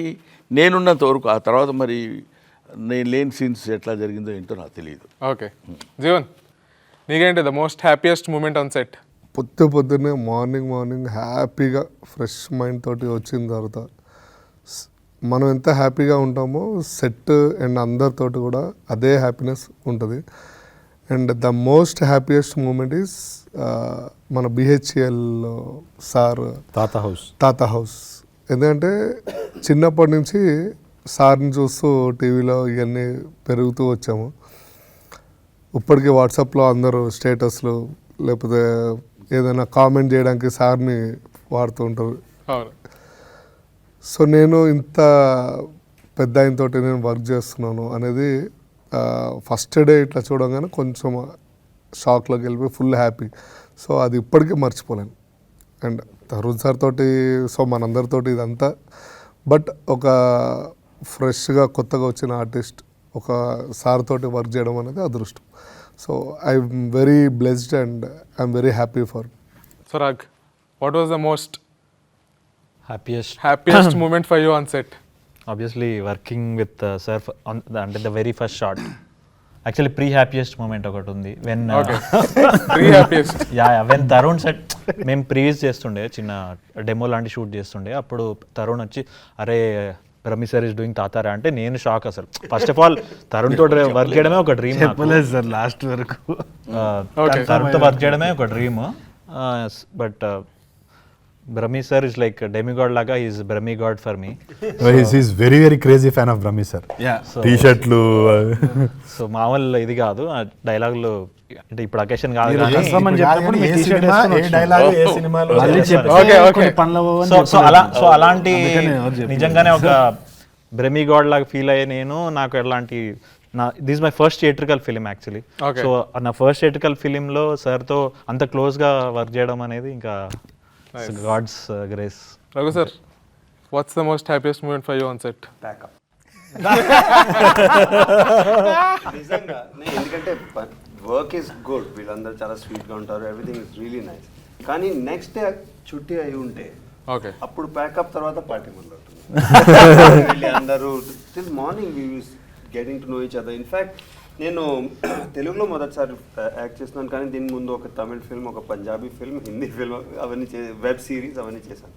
నేనున్నంత వరకు. ఆ తర్వాత మరి నేను లేని సీన్స్ ఎట్లా జరిగిందో ఏంటో నాకు తెలియదు. ఓకే జీవన్, నీకేంటి the most happiest moment on set? పొద్దున్నే మార్నింగ్ హ్యాపీగా ఫ్రెష్ మైండ్ తోటి వచ్చిన తర్వాత మనం ఎంత హ్యాపీగా ఉంటామో సెట్ అండ్ అందరితోటి కూడా అదే హ్యాపీనెస్ ఉంటుంది. And the most happiest moment is మన బిహెచ్ఎల్ సార్ తాత హౌస్. ఎందుకంటే చిన్నప్పటి నుంచి సార్ని చూస్తూ టీవీలో ఇవన్నీ పెరుగుతూ వచ్చాము. ఇప్పటికీ వాట్సాప్లో అందరూ స్టేటస్లు లేకపోతే ఏదైనా కామెంట్ చేయడానికి సార్ని వాడుతూ ఉంటారు. సో నేను ఇంత పెద్ద ఆయనతోటి నేను వర్క్ చేస్తున్నాను అనేది ఫస్ట్ డే ఇట్లా చూడగానే కొంచెం షాక్లోకి వెళ్ళిపోయి ఫుల్ హ్యాపీ. సో అది ఇప్పటికీ మర్చిపోలేను. అండ్ తరుణ్ సార్ తోటి, సో మనందరితోటి ఇదంతా, బట్ ఒక ఫ్రెష్గా కొత్తగా వచ్చిన ఆర్టిస్ట్ ఒక సార్ తోటి వర్క్ చేయడం అనేది అదృష్టం. So I'm very blessed and I'm very happy for. So Raag, what was the most happiest moment for you on set? obviously working with sir on the very first shot. Actually pre-happiest moment ఒకటి ఉంది when happiest when Tarun set మేము previous చేస్తుండే చిన్న demo లాంటి shoot చేస్తుండే. అప్పుడు తరుణ్ వచ్చి అరే రమి సార్ ఇస్ డూయింగ్ తాతారా అంటే నేను షాక్ అసలు. ఫస్ట్ ఆఫ్ ఆల్ తరుణ్ తోటి వర్క్ చేయడమే ఒక డ్రీమ్. చెప్పలేదు సార్ లాస్ట్ వరకు. తరుణ్తో వర్క్ చేయడమే ఒక dream. But Brahmi sir is like a demigod laga. He is Brahmi god for me. He's very crazy fan of Brahmi sir. T-shirtలు. So మామూలు ఇది కాదు ఆ డైలాగులు, అంటే ఇప్పుడు అకేషన్ కాదు కానీ సో అలాంటి నిజంగానే ఒక బ్రహ్మి గాడ్ లాగా ఫీల్ అయ్యే నేను. నాకు ఎలాంటి this my first theatrical film actually. So నా ఫస్ట్ థియేట్రికల్ ఫిలింలో సార్తో అంత క్లోజ్గా వర్క్ చేయడం అనేది ఇంకా god's grace. Raghu sir, what's the most happiest moment for you on set? Pack up. నిజంగా ఎందుకంటే వర్క్ ఈస్ గుడ్, వీళ్ళందరూ చాలా స్వీట్గా ఉంటారు, ఎవ్రీథింగ్ ఇస్ రియలీ నైస్. కానీ నెక్స్ట్ డే చుట్టి అయి ఉంటే అప్పుడు ప్యాకప్ తర్వాత పార్టీ మొదలవుతుంది. అందరూ till morning we use getting to know each other. In fact నేను తెలుగులో మొదటిసారి యాక్ట్ చేస్తున్నాను, కానీ దీని ముందు ఒక తమిళ్ ఫిల్మ్, ఒక పంజాబీ ఫిల్మ్, హిందీ ఫిల్మ్, అవన్నీ వెబ్ సిరీస్ అవన్నీ చేశాను.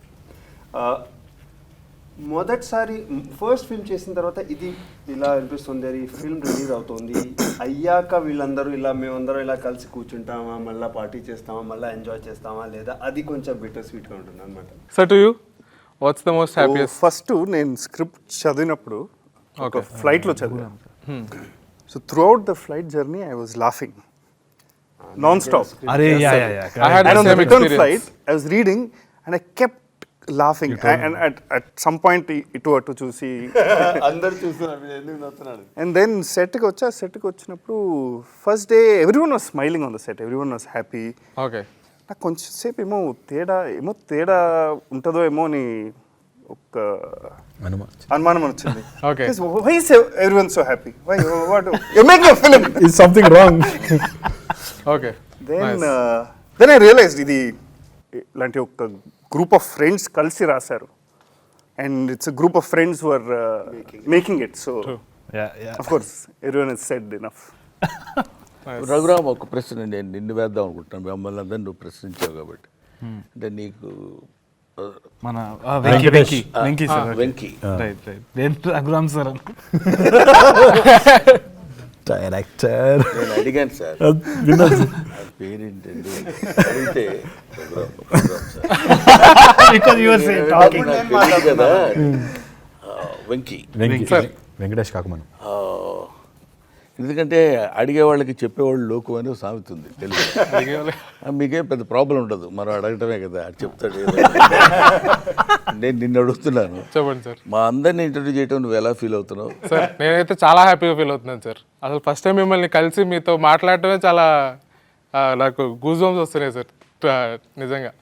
మొదటిసారి ఫస్ట్ ఫిల్మ్ చేసిన తర్వాత ఇది ఇలా అనిపిస్తుంది, ఈ ఫిల్మ్ రిలీజ్ అవుతుంది అయ్యాక వీళ్ళందరూ ఇలా మేమందరం ఇలా కలిసి కూర్చుంటామా, మళ్ళీ పార్టీ చేస్తామా, మళ్ళీ ఎంజాయ్ చేస్తామా లేదా, అది కొంచెం బిటర్ స్వీట్గా ఉంటుంది అనమాట. So to you what's the most happiest? First నేను స్క్రిప్ట్ చదివినప్పుడు ఒక ఫ్లైట్లో చదివాను. So throughout the flight journey I was laughing non stop. I had And the on the same return experience. flight, I was reading and I kept laughing. And at some point, ఇటు అటు చూసి అందరు చూస్తున్నారు ఎందుకు నవ్వుతున్నాడు. And then సెట్కి వచ్చినప్పుడు first day everyone was smiling on the set, everyone was happy. Okay, నాకు కొంచెం సేపు ఏమో తేడా ఉంటుందో ఏమో అని ఒక అనుమానం వచ్చింది. Okay. Why is everyone so happy? Why? What? You're making a film. Is something wrong? Okay. Then I realized ఇది ఇలాంటి ఒక గ్రూప్ ఆఫ్ ఫ్రెండ్స్ కలిసి రాశారు. And it's a group of friends who are making it. So, of course, everyone has said enough. Raghuram, ఒక ప్రశ్న నేను నిన్ను వేద్దాం అనుకుంటున్నాను, మిమ్మల్ని అందరినీ నువ్వు ప్రశ్నించావు కాబట్టి. అంటే నీకు మన Venky sir. Venky Raghuram sir director నేను అడిగాను సార్ పేరేంటండి అడిగితే కదా వెంకీ వెంకటేష్ కాకమను. ఎందుకంటే అడిగేవాళ్ళకి చెప్పేవాళ్ళు లోకు అని సామెత ఉంది తెలుగు. మీకేం పెద్ద ప్రాబ్లం ఉండదు, మనం అడగటమే కదా, అది చెప్తాడు. నేను నిన్ను అడుగుతున్నాను, చెప్పండి సార్. మా అందరినీ ఇంటర్వ్యూ చేయటం నువ్వు ఎలా ఫీల్ అవుతున్నావు? సార్ నేనైతే చాలా హ్యాపీగా ఫీల్ అవుతున్నాను సార్. అసలు ఫస్ట్ టైం మిమ్మల్ని కలిసి మీతో మాట్లాడటమే చాలా నాకు గూస్ బంప్స్ వస్తున్నాయి సార్. నిజంగా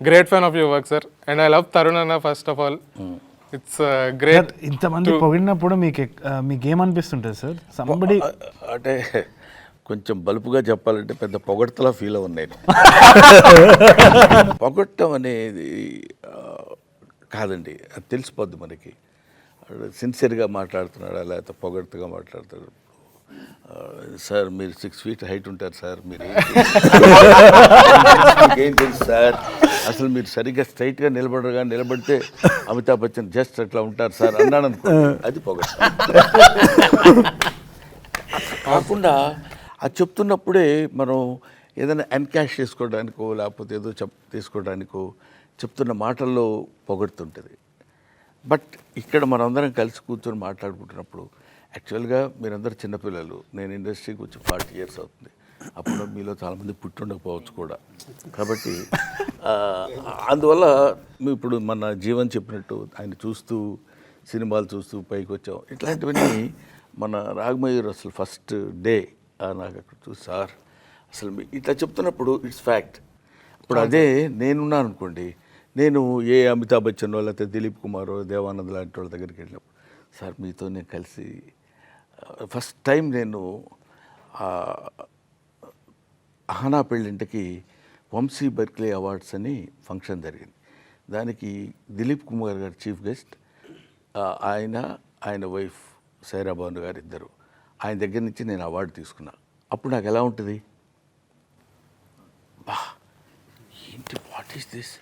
great fan of your work sir. And I love Tarun అన్న first of all. It's great. ఇంతమంది పొగిడినప్పుడు మీకేమనిపిస్తుంటుంది సార్? సంబడి అంటే కొంచెం బలుపుగా చెప్పాలంటే పెద్ద పొగడ్తలా ఫీల్ అవ్వను నేను. పొగట్టం అనేది కాదండి, అది తెలిసిపోద్ది మనకి. సిన్సియర్గా మాట్లాడుతున్నాడా లేకపోతే పొగడ్తగా మాట్లాడుతున్నాడు. సార్ మీరు 6 feet హైట్ ఉంటారు సార్, మీరు ఏం తెలుసు సార్, అసలు మీరు సరిగ్గా స్ట్రైట్గా నిలబడితే అమితాబ్ బచ్చన్ జస్ట్ అట్లా ఉంటారు సార్ అన్నాడు అనుకో, అది పొగడ్త. కాకుండా అది చెప్తున్నప్పుడే మనం ఏదైనా ఎన్కాష్ చేసుకోవడానికో లేకపోతే ఏదో తీసుకోవడానికో చెప్తున్న మాటల్లో పొగడుతుంటుంది. బట్ ఇక్కడ మనందరం కలిసి కూర్చొని మాట్లాడుకుంటున్నప్పుడు యాక్చువల్గా మీరందరూ చిన్నపిల్లలు, నేను ఇండస్ట్రీకి వచ్చి 40 years అవుతుంది. అప్పుడు మీలో చాలామంది పుట్టి ఉండకపోవచ్చు కూడా. కాబట్టి అందువల్ల ఇప్పుడు మన జీవన్ చెప్పినట్టు ఆయన చూస్తూ సినిమాలు చూస్తూ పైకి వచ్చాం. ఇట్లాంటివన్నీ మన రాగమయూర్ అసలు ఫస్ట్ డే నాకు అక్కడ చూసి సార్ అసలు ఇట్లా చెప్తున్నప్పుడు ఇట్స్ ఫ్యాక్ట్. ఇప్పుడు అదే నేనున్నాను అనుకోండి, నేను ఏ అమితాబ్ బచ్చన్ లేకపోతే దిలీప్ కుమారో దేవానంద్ లాంటి వాళ్ళ దగ్గరికి వెళ్ళినప్పుడు సార్ మీతో నేను కలిసి ఫస్ట్ టైం నేను అహనా పెళ్ళింటికి వంశీ బర్క్లీ అవార్డ్స్ అని ఫంక్షన్ జరిగింది. దానికి దిలీప్ కుమార్ గారు చీఫ్ గెస్ట్, ఆయన వైఫ్ సైరా భాను గారు ఇద్దరు. ఆయన దగ్గర నుంచి నేను అవార్డు తీసుకున్నా. అప్పుడు నాకు ఎలా ఉంటుంది, బా ఏంటి what is this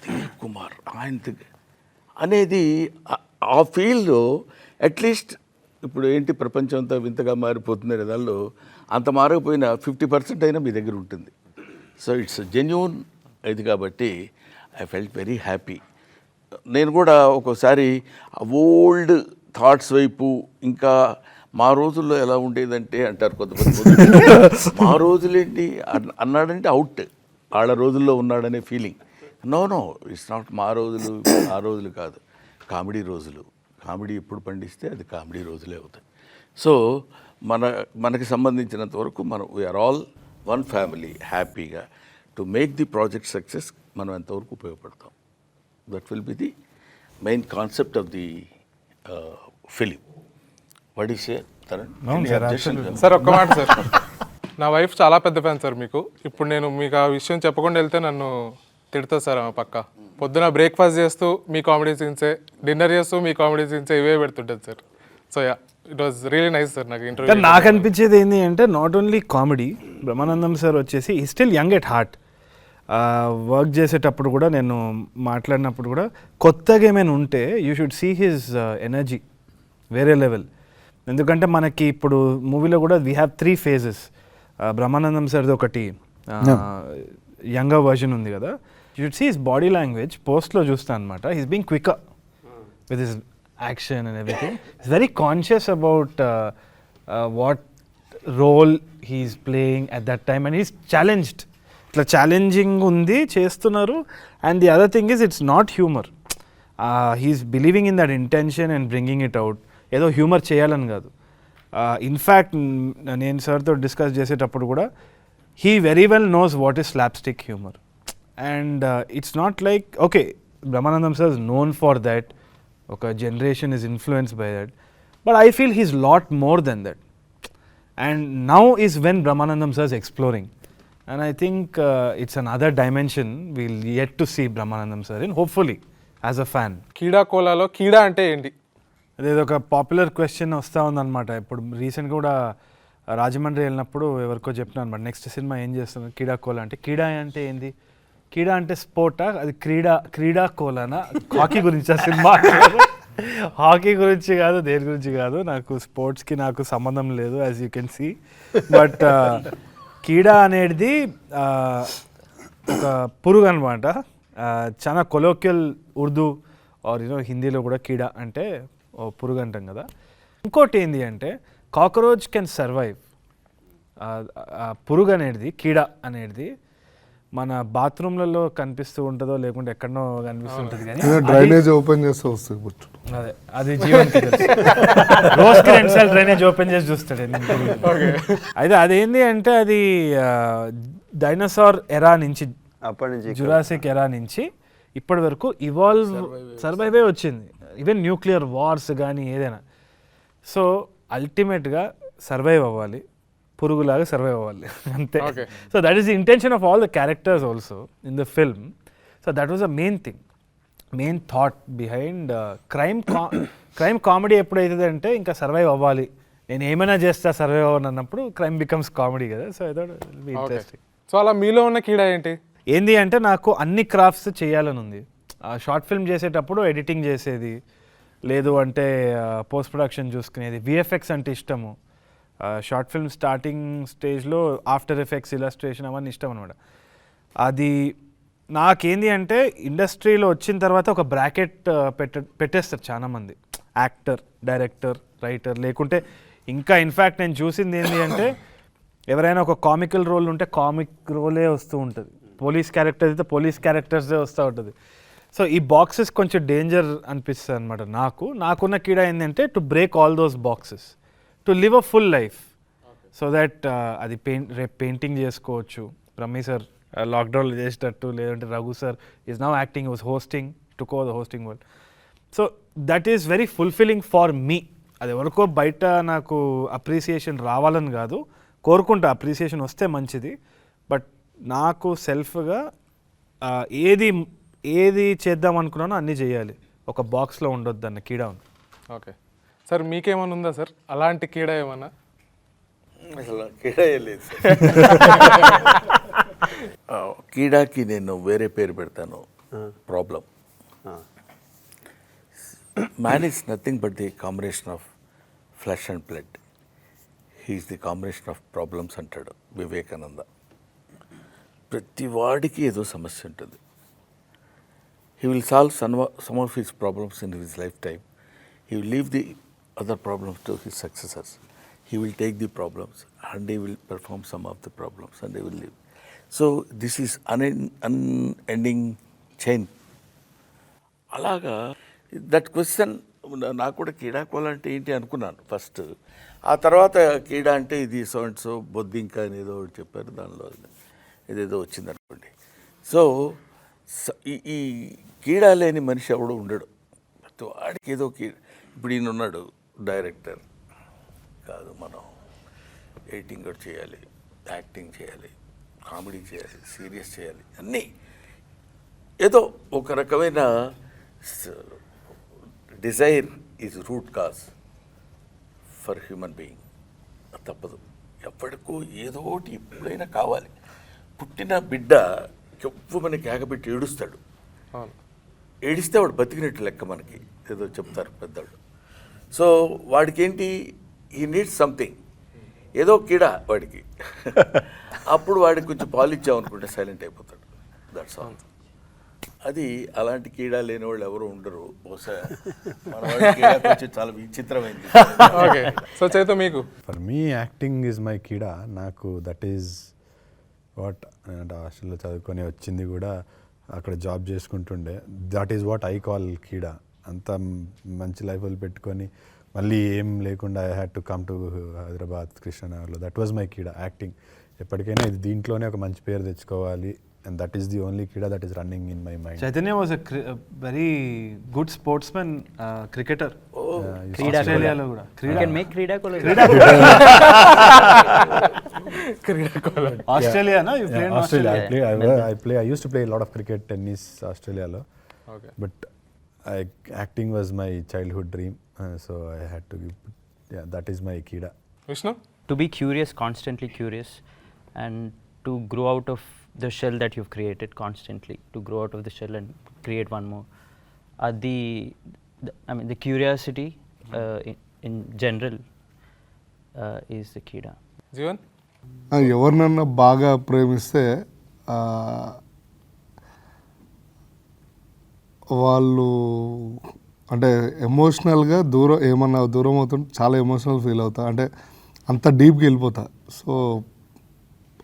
Dilip Kumar ఆయన అనేది ఆ ఫీల్డ్లో అట్లీస్ట్ ఇప్పుడు ఏంటి ప్రపంచం అంతా వింతగా మారిపోతుంది దానిలో అంత మారకపోయినా 50% అయినా మీ దగ్గర ఉంటుంది. సో ఇట్స్ జెన్యూన్ ఇది కాబట్టి ఐ ఫెల్ట్ వెరీ హ్యాపీ. నేను కూడా ఒక్కోసారి ఓల్డ్ థాట్స్ వైపు, ఇంకా మా రోజుల్లో ఎలా ఉండేదంటే అంటారు కొంతమంది, మా రోజులేంటి అన్నాడంటే అవుట్, వాళ్ళ రోజుల్లో ఉన్నాడనే ఫీలింగ్. నో ఇట్స్ నాట్ మా రోజులు ఆ రోజులు కాదు, కామెడీ రోజులు. కామెడీ ఎప్పుడు పండిస్తే అది కామెడీ రోజులే అవుతాయి. సో మనకి సంబంధించినంత వరకు మనం వీఆర్ ఆల్ వన్ ఫ్యామిలీ. హ్యాపీగా to make the project success మనం ఎంతవరకు ఉపయోగపడతాం. That will be the main concept of the film. What is sir ఒక్క మాట సార్, నా వైఫ్ చాలా పెద్ద ఫ్యాన్ సార్ మీకు. ఇప్పుడు నేను మీకు ఆ విషయం చెప్పకుండా వెళ్తే నన్ను తిడుతుంది సార్ ఆమె పక్క. పొద్దున బ్రేక్ఫాస్ట్ చేస్తూ మీ కామెడీ సీన్సే, డిన్నర్ చేస్తూ మీ కామెడీ సీన్సే ఇవే పెడుతుంటుంది sir. So yeah, it was really nice sir. నాకు ఇంటర్వ్యూ నాకు అనిపించేది ఏంటి అంటే not only comedy, Brahmanandam sir వచ్చేసి ఈ still young at heart. Work చేసేటప్పుడు కూడా నేను మాట్లాడినప్పుడు కూడా కొత్తగా ఏమైనా ఉంటే you should see his energy వేరే లెవెల్. ఎందుకంటే మనకి ఇప్పుడు మూవీలో కూడా వీ హ్యావ్ 3 phases. బ్రహ్మానందం సార్ది ఒకటి యంగర్ వర్జన్ ఉంది కదా, you should see his body language. పోస్ట్లో చూస్తాను అనమాట, he's being quicker with his action and everything. Is very conscious about what role he's playing at that time and he's challenged. ఇట్లా challenging ఉంది, చేస్తున్నారు. And the other thing is it's not humour, he's believing in that intention and bringing it out. ఏదో humour చేయాలని కాదు. In fact నేను సార్తో discuss చేసేటప్పుడు కూడా he very well knows what is slapstick humour. And it's not like okay Brahmanandam sir is known for that, ఒక generation is influenced by that, but I feel he's lot more than that. And now is when Brahmanandam sir is exploring. And I think it's another dimension we'll yet to see Brahmanandam sir in, hopefully, as a fan. కీడా కోలాలో కీడా అంటే ఏంటి? అదేదో ఒక popular question వస్తూ ఉందన్నమాట. ఇప్పుడు రీసెంట్గా కూడా రాజమండ్రి వెళ్ళినప్పుడు ఎవరికో చెప్పినా అనమాట, నెక్స్ట్ సినిమా ఏం చేస్తున్నారు కీడా కోలా అంటే. కీడా అంటే ఏంది? కీడా అంటే స్పోర్టా? అది క్రీడా కోలానా? హాకీ గురించి ఆ సినిమా? హాకీ గురించి కాదు, దేని గురించి కాదు. నాకు స్పోర్ట్స్కి నాకు సంబంధం లేదు, as you can see. But కీడా అనేది ఒక పురుగు అనమాట. చాలా కొలోక్యల్ ఉర్దూ ఆర్ హిందీలో కూడా కీడా అంటే పురుగు అంటాం కదా. ఇంకోటి ఏంటి అంటే కాక్రోచ్ కెన్ సర్వైవ్. పురుగు అనేది, కీడా అనేది మన బాత్రూమ్లలో కనిపిస్తూ ఉంటుందో లేకుంటే ఎక్కడనో కనిపిస్తుంటుంది, కానీ డ్రైనేజ్ ఓపెన్ చేస్తే వస్తుంది. అదే అది జీవన్కి తెలుసు. రోజుకి 2 సార్లు డ్రైనేజ్ ఓపెన్ చేసి చూస్తాడు. అయితే అదేంటి అంటే అది డైనోసార్ ఎరా నుంచి, అప్పటి నుంచి జురాసిక్ ఎరా నుంచి ఇప్పటి వరకు సర్వైవే వచ్చింది. ఈవెన్ న్యూక్లియర్ వార్స్ కానీ ఏదైనా. సో అల్టిమేట్గా సర్వైవ్ అవ్వాలి, పురుగులాగా సర్వైవ్ అవ్వాలి అంతే. So that is the intention of all the characters also in the film. So that was the main thought behind crime comedy ఎప్పుడైతుంది అంటే ఇంకా సర్వైవ్ అవ్వాలి, నేను ఏమైనా చేస్తా సర్వైవ్ అవ్వను అన్నప్పుడు క్రైమ్ బికమ్స్ కామెడీ కదా. So I thought it will be interesting. So అలా మీలో ఉన్న కీడా ఏంటి అంటే నాకు అన్ని క్రాఫ్ట్స్ చేయాలని ఉంది. షార్ట్ ఫిల్మ్ చేసేటప్పుడు ఎడిటింగ్ చేసేది, లేదు అంటే పోస్ట్ ప్రొడక్షన్ చూసుకునేది, విఎఫ్ఎక్స్ అంటే ఇష్టము. షార్ట్ ఫిల్మ్ స్టార్టింగ్ స్టేజ్లో ఆఫ్టర్ ఎఫెక్ట్స్, ఇలస్ట్రేషన్ అవన్నీ ఇష్టం అనమాట. అది నాకేంది అంటే ఇండస్ట్రీలో వచ్చిన తర్వాత ఒక బ్రాకెట్ పెట్టేస్తారు చాలామంది, యాక్టర్, డైరెక్టర్, రైటర్, లేకుంటే ఇంకా ఇన్ఫ్యాక్ట్ నేను చూసింది ఏంటి అంటే ఎవరైనా ఒక కామికల్ రోల్ ఉంటే కామిక్ రోలే వస్తూ ఉంటుంది, పోలీస్ క్యారెక్టర్ అయితే పోలీస్ క్యారెక్టర్సే వస్తూ ఉంటుంది. సో ఈ బాక్సెస్ కొంచెం డేంజర్ అనిపిస్తుంది అనమాట. నాకున్న కీడా ఏంటంటే to break all those boxes, to live a full life, so that అది రేపు పెయింటింగ్ చేసుకోవచ్చు. రమీ సార్ లాక్డౌన్లో చేసేటట్టు, లేదంటే Raghu sir is now acting, was hosting, took over the hosting world. So that is very fulfilling for me. అది ఎవరికో బయట నాకు అప్రిసియేషన్ రావాలని కాదు, కోరుకుంటా అప్రిసియేషన్ వస్తే మంచిది. బట్ నాకు సెల్ఫ్గా ఏది చేద్దాం అనుకున్నానో అన్నీ చేయాలి, ఒక బాక్స్లో ఉండొద్దు అన్న కీడా ఉంది. ఓకే సార్, మీకేమైనా ఉందా సార్ అలాంటి కీడా ఏమన్నా? అసలు కీడా లేదు కీడాకి నేను వేరే పేరు పెడతాను, problem. Man is nothing but the combination of flesh and blood. He is the combination of problems అంటాడు వివేకానంద. ప్రతి వాడికి ఏదో సమస్య ఉంటుంది. He will solve some of his problems in his lifetime. He will leave the other problems to his successors. He will take the problems and he will perform some of the problems and he will leave. So this is unending chain. అలాగా that question నాకు కూడా కీడా కోల అంటే ఏంటి అనుకున్నాను first. ఆ తర్వాత కీడా అంటే ఇది సో అండ్ సో బొద్దింక అని ఏదో చెప్పారు, దానిలో ఏదేదో వచ్చింది అనుకోండి. సో ఈ కీడా లేని మనిషి ఎవడు ఉండడు, వాడికి ఏదో ఇప్పుడు ఈయన ఉన్నాడు డైరెక్టర్ కాదు, మనం ఎడిటింగ్ కూడా చేయాలి, యాక్టింగ్ చేయాలి, కామెడీ చేయాలి, సీరియస్ చేయాలి, అన్నీ ఏదో ఒక రకమైన Dzire is root cause for human being. తప్పదు, ఎప్పటికో ఏదో ఒకటి ఎప్పుడైనా కావాలి. పుట్టిన బిడ్డ ఎవ్వమని కేకబెట్టి ఏడుస్తాడు, ఏడిస్తే వాడు బతికినట్టు లెక్క మనకి ఏదో చెప్తారు పెద్దవాళ్ళు. సో వాడికి ఏంటి, ఈ నీడ్స్ సంథింగ్, ఏదో కీడా వాడికి. అప్పుడు వాడికి కొంచెం పాలు ఇచ్చామనుకుంటే సైలెంట్ అయిపోతాడు. That's all. అది అలాంటి కీడా లేని వాళ్ళు ఎవరు ఉండరు బహుశా. మన వాడి కీడా కొంచెం చాలా విచిత్రమైంది. ఓకే, సో చైతో మీకు? For me acting is my కీడా. నాకు దట్ ఈజ్ వాట్, హాస్టల్లో చదువుకొని వచ్చింది కూడా, అక్కడ జాబ్ చేసుకుంటుండే, that is what I call కీడా. అంత మంచి లైఫ్ పెట్టుకొని మళ్ళీ ఏం లేకుండా I had to come to Hyderabad కృష్ణనగర్లో. దట్ వాజ్ మై కీడా, యాక్టింగ్. ఎప్పటికైనా ఇది దీంట్లోనే ఒక మంచి పేరు తెచ్చుకోవాలి, and that is the only కీడా that is running in my mind. Chaitanya was a very good sportsmen, cricketer. ఆస్ట్రేలియాలో కూడా క్రీడా కోల. ఆస్ట్రేలియానా? I used to play a lot of cricket, tennis, Australia. Okay. But acting was my childhood dream, so I had to give, that is my kida. Vishnu? To be curious, constantly curious, and to grow out of the shell that you've created constantly, to grow out of the shell and create one more. The curiosity in general is the kida. Jeevan? ఎవరినన్నా బాగా ప్రేమిస్తే వాళ్ళు అంటే ఎమోషనల్గా ఏమన్నా దూరం అవుతుంటే చాలా emotional feel అవుతా, అంటే అంత డీప్గా వెళ్ళిపోతా. సో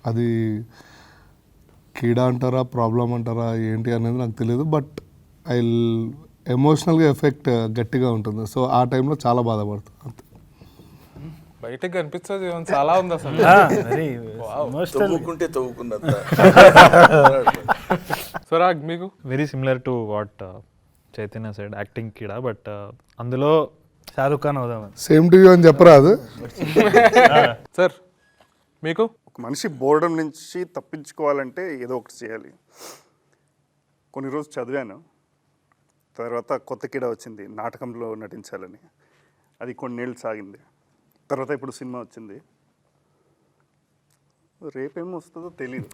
అది కీడా అంటారా ప్రాబ్లం అంటారా ఏంటి అనేది నాకు తెలియదు. బట్ ఎమోషనల్గా ఎఫెక్ట్ గట్టిగా ఉంటుంది. సో ఆ టైంలో చాలా బాధపడుతుంది అంతే. బయటకు కనిపించేది ఏమన్నా చాలా ఉంది అసలు. వెరీ తవ్వుకుంటే తవ్వుకున్నంత. సో రాగ్ మీకు very similar to what Chaitanya said acting కిడా, బట్ అందులో షారుఖ్ ఖాన్ అవుదామని. సేమ్ టు యూ అని చెప్పరాదు. సార్ మీకు ఒక మనిషి బోర్డం నుంచి తప్పించుకోవాలంటే ఏదో ఒకటి చేయాలి. కొన్ని రోజులు చదివాను, తర్వాత కొత్త కిడ వచ్చింది నాటకంలో నటించాలని. అది కొన్నేళ్ళు సాగింది. తర్వాత ఇప్పుడు సినిమా వచ్చింది. రేపేమో వస్తుందో తెలీదు.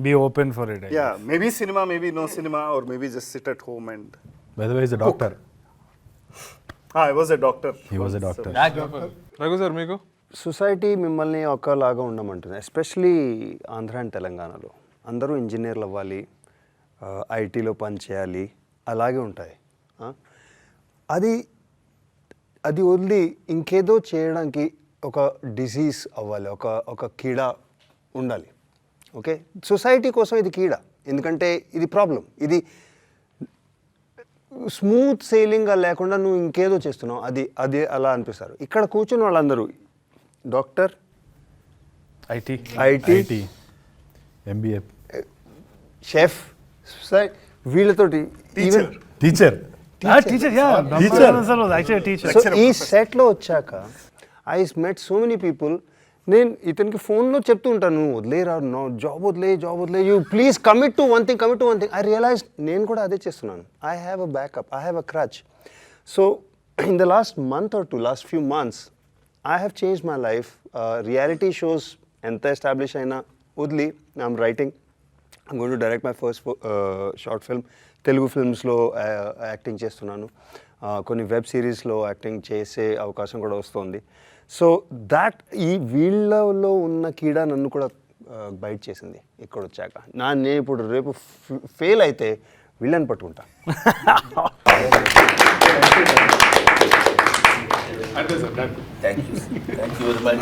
Be open for it. Yeah, maybe cinema, maybe no cinema, or maybe just sit at home and by the way is a doctor. I was a doctor. He was a doctor. Raghu sir మీకు society మిమ్మల్ని ఒకలాగా ఉండమంటుంది, especially Andhra and తెలంగాణలో. అందరూ ఇంజనీర్లు అవ్వాలి, ఐటీలో పని చేయాలి, అలాగే ఉంటాయి. అది అది వదిలి ఇంకేదో చేయడానికి ఒక డిసీజ్ అవ్వాలి, ఒక కీడ ఉండాలి. ఓకే, సొసైటీ కోసం ఇది కీడ, ఎందుకంటే ఇది ప్రాబ్లం. ఇది స్మూత్ సెయిలింగ్గా లేకుండా నువ్వు ఇంకేదో చేస్తున్నావు, అది అలా అనిపిస్తారు. ఇక్కడ కూర్చున్న వాళ్ళందరూ డాక్టర్, ఐటీ, ఎంబీఏ, షెఫ్, వీళ్ళతోటి టీచర్. సో ఈ సెట్లో వచ్చాక I met so many people. నేను ఇతనికి ఫోన్లో చెప్తూ ఉంటాను, నువ్వు వదిలేరా, జాబ్ వదిలే, you please commit to one thing. I realise నేను కూడా అదే చేస్తున్నాను. I have a backup, I have a crutch. So in the last month or two, last few months I have changed my life. Reality shows enta establish aina udli. I'm writing. I'm going to direct my first short film. Telugu films lo acting chestunnanu. Konni web series lo acting chese avakasham kuda vastundi. So that ee veelalo unna keeda nannu kuda bite chesindi ikkada vachaka. నేను ఇప్పుడు రేపు fail అయితే వీళ్ళని పట్టుకుంటా. Thank you very much.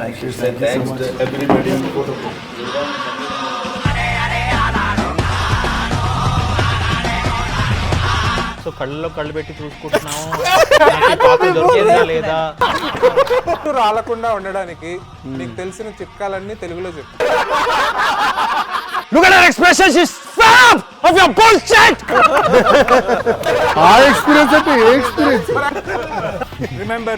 Thank you, sir. Thanks to everybody. So కళ్ళలో కళ్ళు పెట్టి చూసుకుంటున్నాము, నాకు ఈ పాత్ర దొరికేదా లేదా. రాలకుండా ఉండడానికి మీకు తెలిసిన చిట్కాలన్నీ తెలుగులో చెప్పు. Look at her expression, she's fed up of your bullshit! ఆ ఎక్స్పీరియన్స్ అంటే ఏ ఎక్స్పీరియన్స్? Remember.